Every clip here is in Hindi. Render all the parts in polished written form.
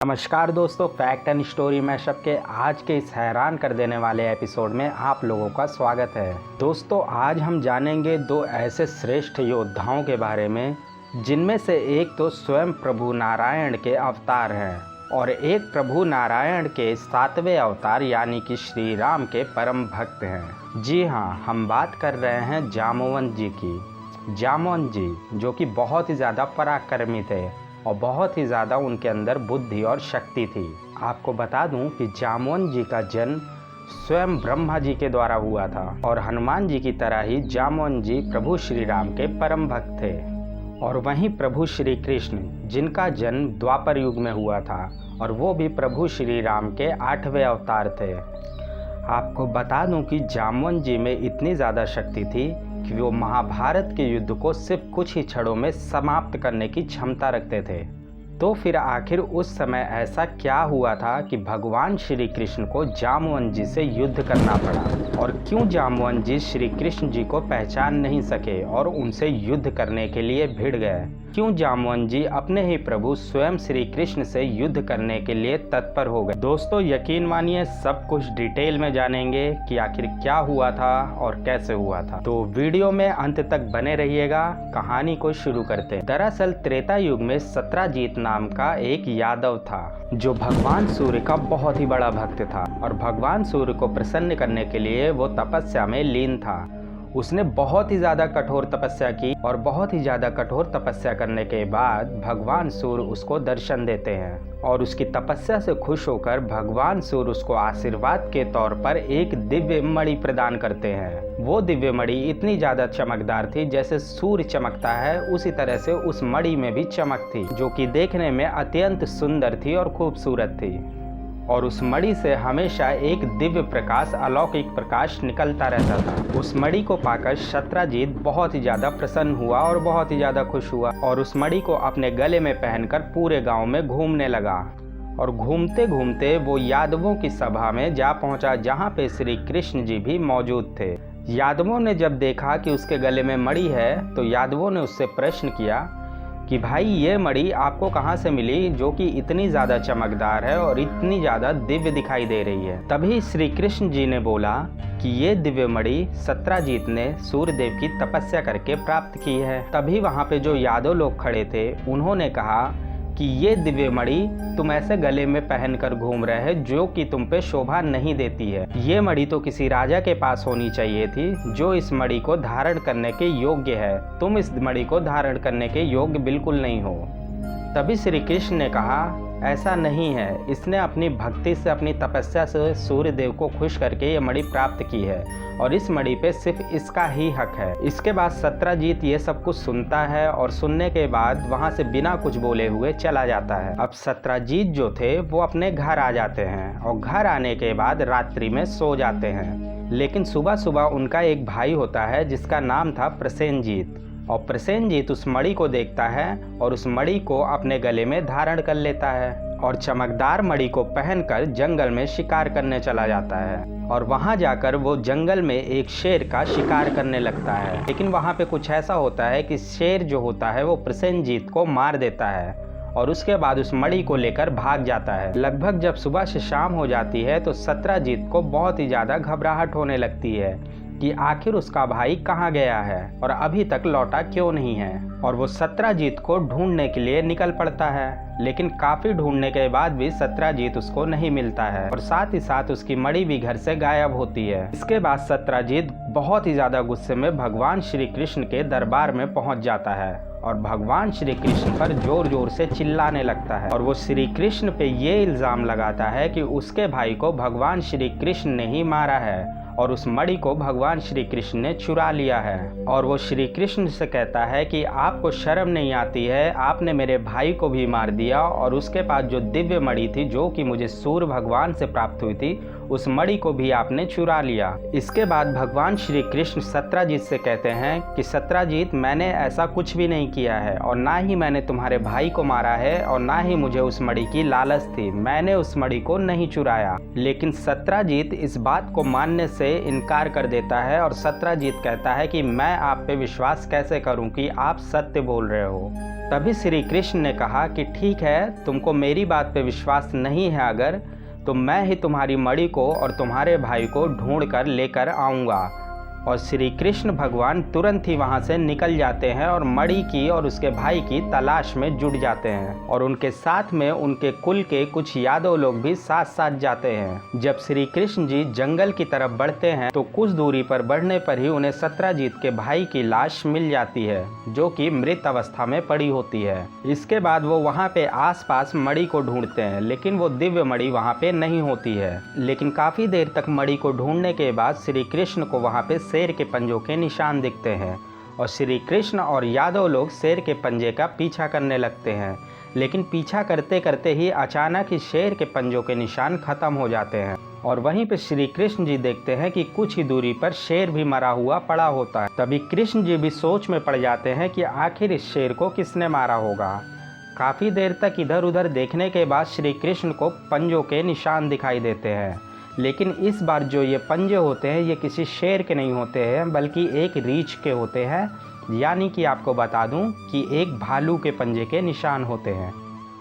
नमस्कार दोस्तों, फैक्ट एंड स्टोरी मैशअप के आज के इस हैरान कर देने वाले एपिसोड में आप लोगों का स्वागत है। दोस्तों, आज हम जानेंगे दो ऐसे श्रेष्ठ योद्धाओं के बारे में जिनमें से एक तो स्वयं प्रभु नारायण के अवतार हैं और एक प्रभु नारायण के 7वें अवतार यानी कि श्री राम के परम भक्त हैं। जी हाँ, हम बात कर रहे हैं जामवंत जी की। जामवंत जी जो कि बहुत ही ज़्यादा पराक्रमी थे और बहुत ही ज़्यादा उनके अंदर बुद्धि और शक्ति थी। आपको बता दूं कि जामवंत जी का जन्म स्वयं ब्रह्मा जी के द्वारा हुआ था और हनुमान जी की तरह ही जामवंत जी प्रभु श्री राम के परम भक्त थे। और वहीं प्रभु श्री कृष्ण जिनका जन्म द्वापर युग में हुआ था और वो भी प्रभु श्री राम के 8वें अवतार थे। आपको बता दूं कि जामवंत जी में इतनी ज़्यादा शक्ति थी कि वो महाभारत के युद्ध को सिर्फ कुछ ही क्षणों में समाप्त करने की क्षमता रखते थे। तो फिर आखिर उस समय ऐसा क्या हुआ था कि भगवान श्री कृष्ण को जामवंत जी से युद्ध करना पड़ा, और क्यों जामवंत जी श्री कृष्ण जी को पहचान नहीं सके और उनसे युद्ध करने के लिए भिड़ गए? क्यों जामवंत जी अपने ही प्रभु स्वयं श्री कृष्ण से युद्ध करने के लिए तत्पर हो गए? दोस्तों, यकीन मानिए सब कुछ डिटेल में जानेंगे कि आखिर क्या हुआ था और कैसे हुआ था। तो वीडियो में अंत तक बने रहिएगा। कहानी को शुरू करते हैं। दरअसल त्रेता युग में सत्राजीत नाम का एक यादव था जो भगवान सूर्य का बहुत ही बड़ा भक्त था और भगवान सूर्य को प्रसन्न करने के लिए वो तपस्या में लीन था। उसने बहुत ही ज़्यादा कठोर तपस्या की और बहुत ही ज़्यादा कठोर तपस्या करने के बाद भगवान सूर्य उसको दर्शन देते हैं और उसकी तपस्या से खुश होकर भगवान सूर्य उसको आशीर्वाद के तौर पर एक दिव्य मणि प्रदान करते हैं। वो दिव्य मणि इतनी ज़्यादा चमकदार थी, जैसे सूर्य चमकता है उसी तरह से उस मणि में भी चमक थी, जो कि देखने में अत्यंत सुंदर थी और खूबसूरत थी। और उस मणि से हमेशा एक दिव्य प्रकाश, अलौकिक प्रकाश निकलता रहता था। उस मणि को पाकर सत्राजीत बहुत ही ज़्यादा प्रसन्न हुआ और बहुत ही ज़्यादा खुश हुआ और उस मणि को अपने गले में पहनकर पूरे गांव में घूमने लगा। और घूमते घूमते वो यादवों की सभा में जा पहुंचा जहां पे श्री कृष्ण जी भी मौजूद थे। यादवों ने जब देखा कि उसके गले में मणि है तो यादवों ने उससे प्रश्न किया कि भाई, ये मणि आपको कहाँ से मिली जो कि इतनी ज़्यादा चमकदार है और इतनी ज़्यादा दिव्य दिखाई दे रही है? तभी श्री कृष्ण जी ने बोला कि ये दिव्य मणि सत्राजीत ने सूर्यदेव की तपस्या करके प्राप्त की है। तभी वहाँ पे जो यादव लोग खड़े थे उन्होंने कहा कि ये दिव्य मणि तुम ऐसे गले में पहनकर घूम रहे हैं जो कि तुम पे शोभा नहीं देती है। ये मणि तो किसी राजा के पास होनी चाहिए थी जो इस मणि को धारण करने के योग्य है। तुम इस मणि को धारण करने के योग्य बिल्कुल नहीं हो। तभी श्री कृष्ण ने कहा, ऐसा नहीं है, इसने अपनी भक्ति से, अपनी तपस्या से सूर्यदेव को खुश करके ये मणि प्राप्त की है और इस मणि पे सिर्फ इसका ही हक है। इसके बाद सत्राजीत ये सब कुछ सुनता है और सुनने के बाद वहाँ से बिना कुछ बोले हुए चला जाता है। अब सत्राजीत जो थे वो अपने घर आ जाते हैं और घर आने के बाद रात्रि में सो जाते हैं। लेकिन सुबह सुबह उनका एक भाई होता है जिसका नाम था प्रसेनजीत, और प्रसेनजीत उस मणि को देखता है और उस मणि को अपने गले में धारण कर लेता है और चमकदार मणि को पहनकर जंगल में शिकार करने चला जाता है। और वहां जाकर वो जंगल में एक शेर का शिकार करने लगता है। लेकिन वहां पे कुछ ऐसा होता है कि शेर जो होता है वो प्रसेनजीत को मार देता है और उसके बाद उस मणि को लेकर भाग जाता है। लगभग जब सुबह से शाम हो जाती है तो सत्राजीत को बहुत ही ज़्यादा घबराहट होने लगती है कि आखिर उसका भाई कहाँ गया है और अभी तक लौटा क्यों नहीं है। और वो सत्राजीत को ढूंढने के लिए निकल पड़ता है, लेकिन काफ़ी ढूंढने के बाद भी सत्राजीत उसको नहीं मिलता है और साथ ही साथ उसकी मणि भी घर से गायब होती है। इसके बाद सत्राजीत बहुत ही ज़्यादा गुस्से में भगवान श्री कृष्ण के दरबार में पहुंच जाता है और भगवान श्री कृष्ण पर जोर जोर से चिल्लाने लगता है और वो श्री कृष्ण पे ये इल्ज़ाम लगाता है कि उसके भाई को भगवान श्री कृष्ण ने ही मारा है और उस मणि को भगवान श्री कृष्ण ने चुरा लिया है। और वो श्री कृष्ण से कहता है कि आपको शर्म नहीं आती है, आपने मेरे भाई को भी मार दिया और उसके पास जो दिव्य मणि थी जो कि मुझे सूर्य भगवान से प्राप्त हुई थी उस मणि को भी आपने चुरा लिया। इसके बाद भगवान श्री कृष्ण सत्राजीत से कहते हैं कि सत्राजीत, मैंने ऐसा कुछ भी नहीं किया है और ना ही मैंने तुम्हारे भाई को मारा है और ना ही मुझे उस मणि की लालच थी, मैंने उस मणि को नहीं चुराया। लेकिन सत्राजीत इस बात को मानने से इनकार कर देता है और सत्राजीत कहता है कि मैं आप पे विश्वास कैसे करूं कि आप सत्य बोल रहे हो। तभी श्री कृष्ण ने कहा कि ठीक है, तुमको मेरी बात पे विश्वास नहीं है अगर, तो मैं ही तुम्हारी मणि को और तुम्हारे भाई को ढूंढ कर लेकर आऊँगा। और श्री कृष्ण भगवान तुरंत ही वहाँ से निकल जाते हैं और मणि की और उसके भाई की तलाश में जुट जाते हैं। और उनके साथ में उनके कुल के कुछ यादव लोग भी साथ साथ जाते हैं। जब श्री कृष्ण जी जंगल की तरफ बढ़ते हैं तो कुछ दूरी पर बढ़ने पर ही उन्हें सत्यजीत के भाई की लाश मिल जाती है, जो कि मृत अवस्था में पड़ी होती है। इसके बाद वो वहाँ पे आसपास मणि को ढूंढते हैं, लेकिन वो दिव्य मणि वहाँ पे नहीं होती है। लेकिन काफी देर तक मणि को ढूंढने के बाद श्री कृष्ण को वहाँ पे शेर के पंजों के निशान दिखते हैं और श्री कृष्ण और यादव लोग शेर के पंजे का पीछा करने लगते हैं। लेकिन पीछा करते करते ही अचानक ही शेर के पंजों के निशान खत्म हो जाते हैं और वहीं पे श्री कृष्ण जी देखते हैं कि कुछ ही दूरी पर शेर भी मरा हुआ पड़ा होता है। तभी कृष्ण जी भी सोच में पड़ जाते हैं कि आखिर इस शेर को किसने मारा होगा। काफ़ी देर तक इधर उधर देखने के बाद श्री कृष्ण को पंजों के निशान दिखाई देते हैं, लेकिन इस बार जो ये पंजे होते हैं ये किसी शेर के नहीं होते हैं, बल्कि एक रीछ के होते हैं। यानी कि आपको बता दूं कि एक भालू के पंजे के निशान होते हैं।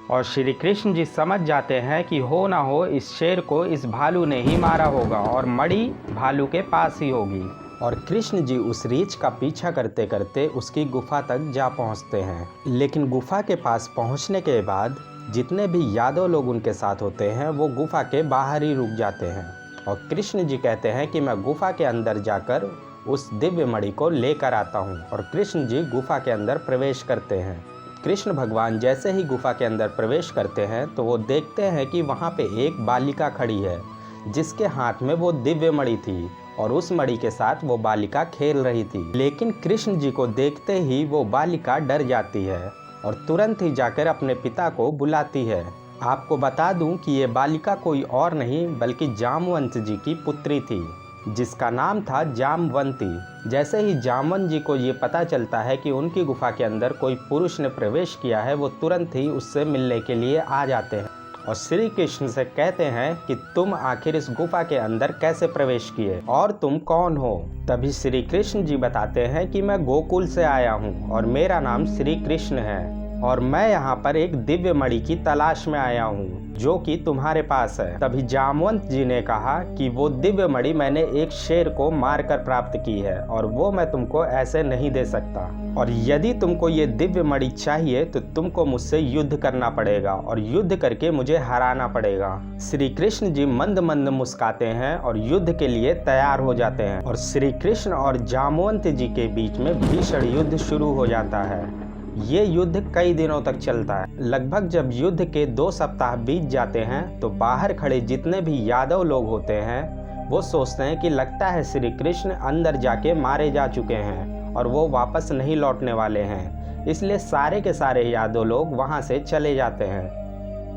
और श्री कृष्ण जी समझ जाते हैं कि हो ना हो इस शेर को इस भालू ने ही मारा होगा और मणि भालू के पास ही होगी। और कृष्ण जी उस रीछ का पीछा करते करते उसकी गुफा तक जा पहुंचते हैं। लेकिन गुफा के पास पहुंचने के बाद जितने भी यादव लोग उनके साथ होते हैं वो गुफा के बाहर ही रुक जाते हैं और कृष्ण जी कहते हैं कि मैं गुफा के अंदर जाकर उस दिव्य मणि को लेकर आता हूँ। और कृष्ण जी गुफा के अंदर प्रवेश करते हैं। कृष्ण भगवान जैसे ही गुफा के अंदर प्रवेश करते हैं तो वो देखते हैं कि वहाँ पे एक बालिका खड़ी है जिसके हाथ में वो दिव्य मणि थी और उस मणि के साथ वो बालिका खेल रही थी। लेकिन कृष्ण जी को देखते ही वो बालिका डर जाती है और तुरंत ही जाकर अपने पिता को बुलाती है। आपको बता दूं कि ये बालिका कोई और नहीं बल्कि जामवंत जी की पुत्री थी, जिसका नाम था जामवंती। जैसे ही जामवंत जी को ये पता चलता है कि उनकी गुफा के अंदर कोई पुरुष ने प्रवेश किया है, वो तुरंत ही उससे मिलने के लिए आ जाते हैं और श्री कृष्ण से कहते हैं कि तुम आखिर इस गुफा के अंदर कैसे प्रवेश किए और तुम कौन हो। तभी श्री कृष्ण जी बताते हैं कि मैं गोकुल से आया हूँ और मेरा नाम श्री कृष्ण है और मैं यहाँ पर एक दिव्य मणि की तलाश में आया हूँ जो कि तुम्हारे पास है। तभी जामवंत जी ने कहा कि वो दिव्य मणि मैंने एक शेर को मारकर प्राप्त की है और वो मैं तुमको ऐसे नहीं दे सकता, और यदि तुमको ये दिव्य मणि चाहिए तो तुमको मुझसे युद्ध करना पड़ेगा और युद्ध करके मुझे हराना पड़ेगा। श्री कृष्ण जी मंद मंद मुस्काते हैं और युद्ध के लिए तैयार हो जाते हैं और श्री कृष्ण और जामवंत जी के बीच में भीषण युद्ध शुरू हो जाता है। ये युद्ध कई दिनों तक चलता है। लगभग जब युद्ध के 2 सप्ताह बीत जाते हैं तो बाहर खड़े जितने भी यादव लोग होते हैं वो सोचते हैं कि लगता है श्री कृष्ण अंदर जाके मारे जा चुके हैं और वो वापस नहीं लौटने वाले हैं। इसलिए सारे के सारे यादव लोग वहाँ से चले जाते हैं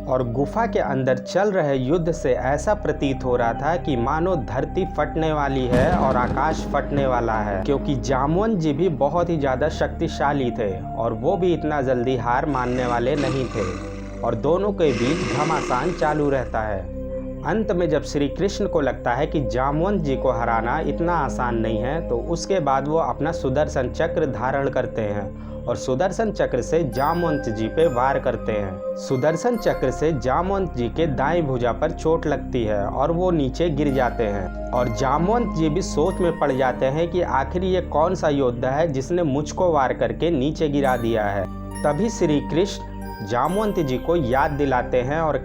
और गुफा के अंदर चल रहे युद्ध से ऐसा प्रतीत हो रहा था कि मानो धरती फटने वाली है और आकाश फटने वाला है, क्योंकि जामवंत जी भी बहुत ही ज़्यादा शक्तिशाली थे और वो भी इतना जल्दी हार मानने वाले नहीं थे और दोनों के बीच घमासान चालू रहता है। अंत में जब श्री कृष्ण को लगता है कि जामवंत जी को हराना इतना आसान नहीं है तो उसके बाद वो अपना सुदर्शन चक्र धारण करते हैं और सुदर्शन चक्र से जामवंत जी पे वार करते हैं। सुदर्शन चक्र से जामवंत जी के दाएं भुजा पर चोट लगती है और वो नीचे गिर जाते हैं और जामवंत जी भी सोच में पड़ जाते हैं कि आखिर ये कौन सा योद्धा है जिसने मुझको वार करके नीचे गिरा दिया है। तभी श्री कृष्ण जामवंत जी को याद दिलाते हैं और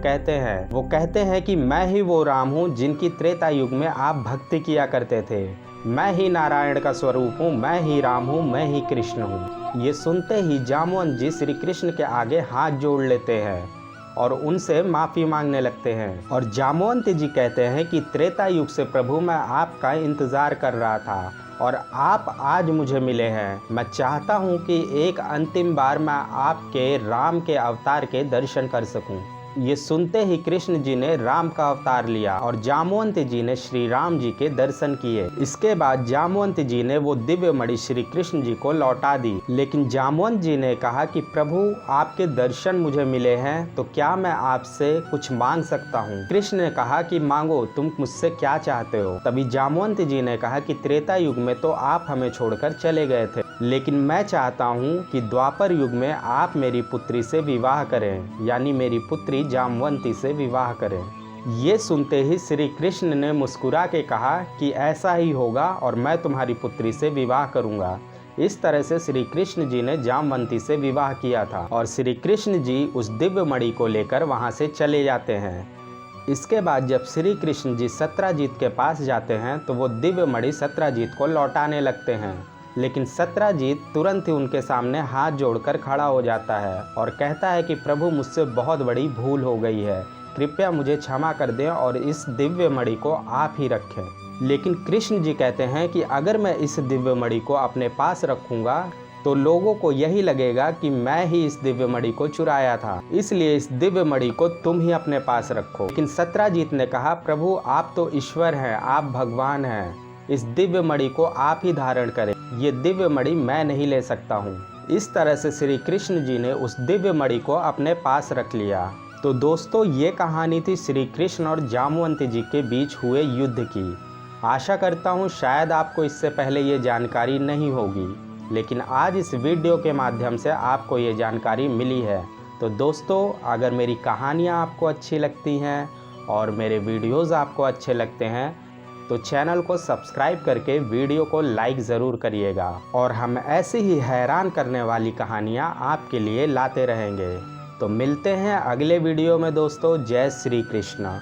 वो कहते हैं कि मैं ही वो राम हूँ जिनकी त्रेता युग में आप भक्ति किया करते थे। मैं ही नारायण का स्वरूप हूँ, मैं ही राम हूँ, मैं ही कृष्ण हूँ। ये सुनते ही जामवंत जी श्री कृष्ण के आगे हाथ जोड़ लेते हैं और उनसे माफ़ी मांगने लगते हैं। और जामवंत जी कहते हैं कि त्रेता युग से प्रभु मैं आपका इंतज़ार कर रहा था और आप आज मुझे मिले हैं। मैं चाहता हूँ कि एक अंतिम बार मैं आपके राम के अवतार के दर्शन कर सकूँ। ये सुनते ही कृष्ण जी ने राम का अवतार लिया और जामवंत जी ने श्री राम जी के दर्शन किए। इसके बाद जामवंत जी ने वो दिव्य मणि श्री कृष्ण जी को लौटा दी। लेकिन जामवंत जी ने कहा कि प्रभु आपके दर्शन मुझे मिले हैं तो क्या मैं आपसे कुछ मांग सकता हूँ। कृष्ण ने कहा कि मांगो, तुम मुझसे क्या चाहते हो। तभी जामवंत जी ने कहा कि त्रेता युग में तो आप हमें छोड़कर चले गए थे लेकिन मैं चाहता हूँ कि द्वापर युग में आप मेरी पुत्री से विवाह करें, यानी मेरी पुत्री जामवंती से विवाह करें। ये सुनते ही श्री कृष्ण ने मुस्कुरा के कहा कि ऐसा ही होगा और मैं तुम्हारी पुत्री से विवाह करूँगा। इस तरह से श्री कृष्ण जी ने जामवंती से विवाह किया था और श्री कृष्ण जी उस दिव्य मणि को लेकर वहाँ से चले जाते हैं। इसके बाद जब श्री कृष्ण जी सत्यजीत के पास जाते हैं तो वो दिव्य मणि सत्यजीत को लौटाने लगते हैं, लेकिन सत्यजीत तुरंत ही उनके सामने हाथ जोड़कर खड़ा हो जाता है और कहता है कि प्रभु, मुझसे बहुत बड़ी भूल हो गई है, कृपया मुझे क्षमा कर दें और इस दिव्य मणि को आप ही रखें। लेकिन कृष्ण जी कहते हैं कि अगर मैं इस दिव्य मणि को अपने पास रखूँगा तो लोगों को यही लगेगा कि मैं ही इस दिव्य मणि को चुराया था, इसलिए इस दिव्य मणि को तुम ही अपने पास रखो। लेकिन सत्यजीत ने कहा, प्रभु आप तो ईश्वर हैं, आप भगवान हैं, इस दिव्य मणि को आप ही धारण करें, ये दिव्य मणि मैं नहीं ले सकता हूँ। इस तरह से श्री कृष्ण जी ने उस दिव्य मणि को अपने पास रख लिया। तो दोस्तों, ये कहानी थी श्री कृष्ण और जामवंती जी के बीच हुए युद्ध की। आशा करता हूँ शायद आपको इससे पहले ये जानकारी नहीं होगी, लेकिन आज इस वीडियो के माध्यम से आपको ये जानकारी मिली है। तो दोस्तों, अगर मेरी कहानियाँ आपको अच्छी लगती हैं और मेरे वीडियोज़ आपको अच्छे लगते हैं तो चैनल को सब्सक्राइब करके वीडियो को लाइक ज़रूर करिएगा और हम ऐसी ही हैरान करने वाली कहानियाँ आपके लिए लाते रहेंगे। तो मिलते हैं अगले वीडियो में दोस्तों। जय श्री कृष्ण।